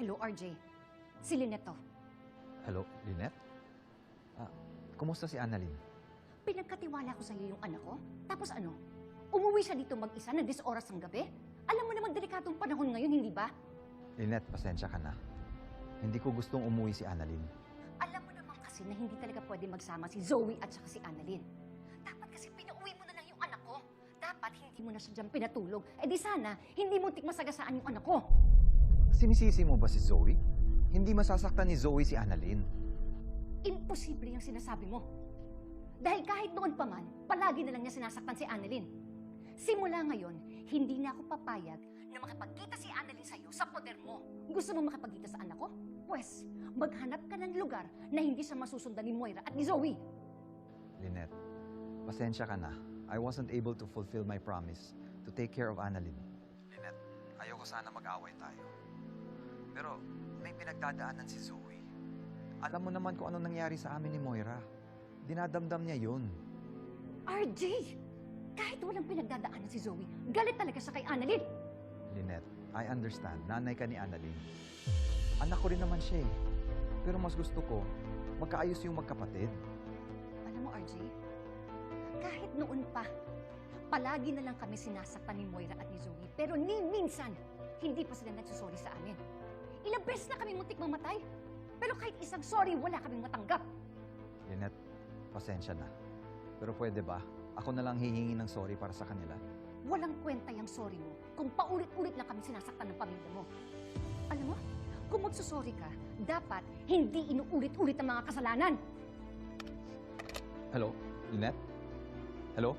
Hello, RJ. Si Lynette to. Hello, Lynette? Kumusta si Annalyn? Pinagkatiwala ko sa iyo yung anak ko. Tapos ano? Umuwi siya dito mag-isa na 10 oras ng gabi? Alam mo naman delikadong panahon ngayon, hindi ba? Lynette, pasensya ka na. Hindi ko gustong umuwi si Annalyn. Alam mo naman kasi na hindi talaga pwede magsama si Zoe at saka si Annalyn. Dapat kasi pinauwi mo na lang yung anak ko. Dapat hindi mo na siya dyan pinatulog. Eh di sana, hindi mo masagasaan yung anak ko. Sinisisi mo ba si Zoe? Hindi masasaktan ni Zoe si Annalyn. Imposible yung sinasabi mo. Dahil kahit noon pa man, palagi na lang niya sinasaktan si Annalyn. Simula ngayon, hindi na ako papayag na makipagkita si Annalyn sa'yo sa poder mo. Gusto mo makipagkita sa anak ko? Pwes, maghanap ka ng lugar na hindi siya masusundan ni Moira at ni Zoe. Lynette, pasensya ka na. I wasn't able to fulfill my promise to take care of Annalyn. Lynette, ayoko sana mag-away tayo. Pero may pinagdadaanan si Zoe. Alam mo naman kung ano nangyari sa amin ni Moira. Dinadamdam niya yun. RJ! Kahit walang pinagdadaanan si Zoe, galit talaga siya kay Annalyn. Lynette, I understand. Nanay ka ni Annalyn. Anak ko rin naman siya eh. Pero mas gusto ko, magkaayos yung magkapatid. Alam mo, RJ, kahit noon pa, palagi na lang kami sinasaktan ni Moira at ni Zoe. Pero ni minsan, hindi pa sila nagsusori sa amin. Ilang beses na kami muntik mamatay. Pero kahit isang sorry, wala kaming matanggap. Lynette, pasensya na. Pero pwede ba? Ako na lang hihingi ng sorry para sa kanila. Walang kwenta yung sorry mo kung paulit-ulit lang kami sinasaktan ng pamilya mo. Alam mo, kung magsusorry ka, dapat hindi inuulit-ulit ang mga kasalanan. Hello? Lynette? Hello?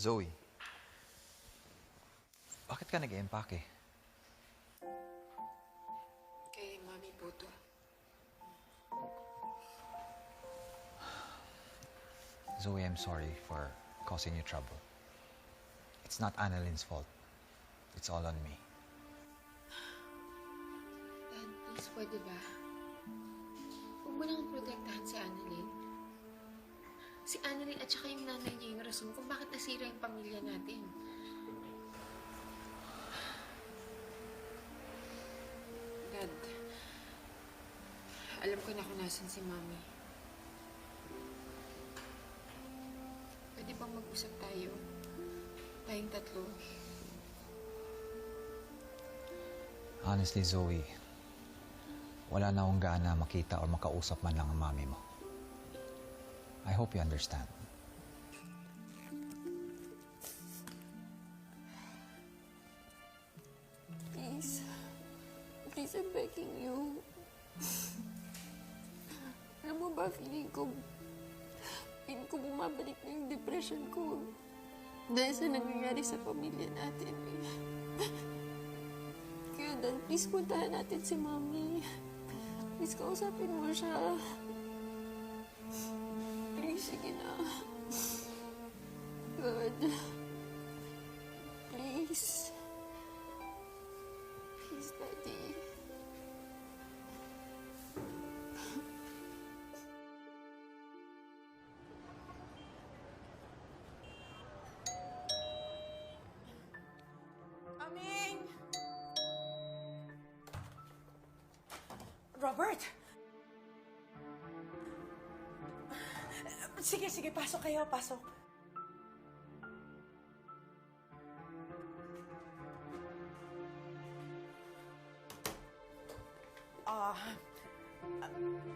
Zoe, bakit ka nag-empake? Kay Mami po to. Zoe, I'm sorry for causing you trouble. It's not Annalyn's fault. It's all on me. Dad, please, pwede ba? Huwag mo nang protektahan si Annalyn. Si Annalyn at saka yung nanay niya yung rason kung bakit nasira yung pamilya natin. Dad, alam ko na kung nasan si Mami. Pwede bang mag-usap tayo? Tayong tatlo. Honestly, Zoe, wala na akong gana makita o makausap man lang ang mami mo. I hope you understand. Please. Please, I'm begging you. Alam mo ba, feeling ko bumabalik na yung depression ko. Dahil sa nangyayari sa pamilya natin. Kaya Dan, please puntahan natin si Mami. Please, kausapin mo siya. Please, sige na. God. Please. Please, Daddy. Aming! Robert! Sige, pasok kayo, pasok.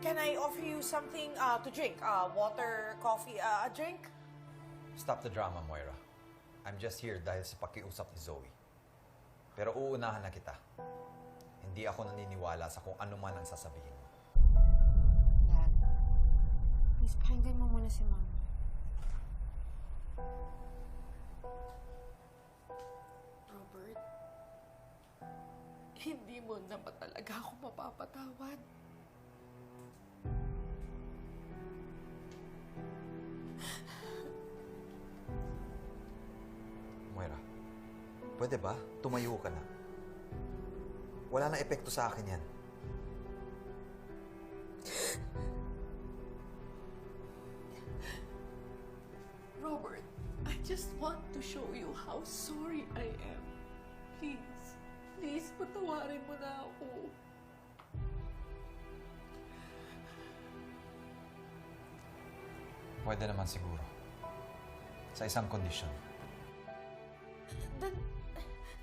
Can I offer you something to drink? Water, coffee, a drink? Stop the drama, Moira. I'm just here dahil sa pakiusap ni Zoe. Pero uunahan na kita. Hindi ako naniniwala sa kung ano man ang sasabihin mo. Dad, please, pakinggan mo muna si Mami. Robert, hindi mo naman talaga ako mapapatawad. Moira, pwede ba? Tumayo ka na. Wala nang epekto sa akin yan. Robert, I just want to show you how sorry I am. Please, please, patawarin mo na ako. Pwede naman siguro. Sa isang kondisyon. Then,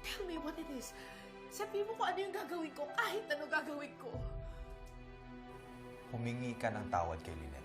tell me what it is. Sabihin mo kung ano yung gagawin ko, kahit ano gagawin ko. Humingi ka ng tawad kay Lynette.